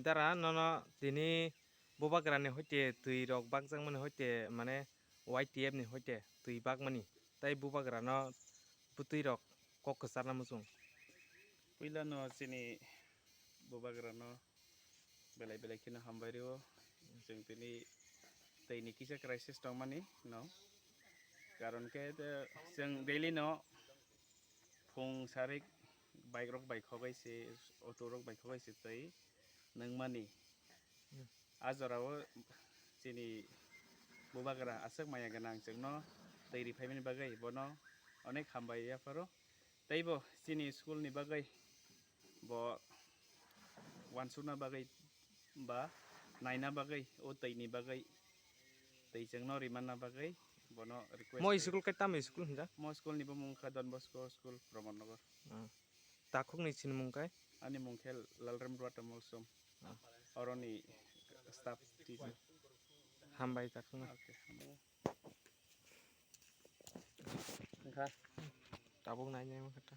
Dara nono tini bobagrani hoite tui rok bagjang mani hoite mane YTF ni hoite tui bagmani tai bobagrano butui rok kok kwsarna muchung. Puila no sini bobagrano belai belai kheno hambai rio जों tini tei ni kisa crisis tongmani no karon ke जों daily no phung sarik bike rok bai khogai se auto rok bai khogai se tei nangmani ajorao sini bobagra asak maya ganang जों no tei rifaimani bagai bono onek hambai ya paro tei bo sini school ni bagai bo wansuna bagai ba naina bagai o tei ni bagai tei जों no rimana bagai bono request Mo school kai tam school hinja mo school ni bo mungka Don Bosco school Promonogor takuk ni sinmung kai ani mungkel lalrem ruata mosum oroni staff teacher hambai takuk okay Engka tabuk nai kata.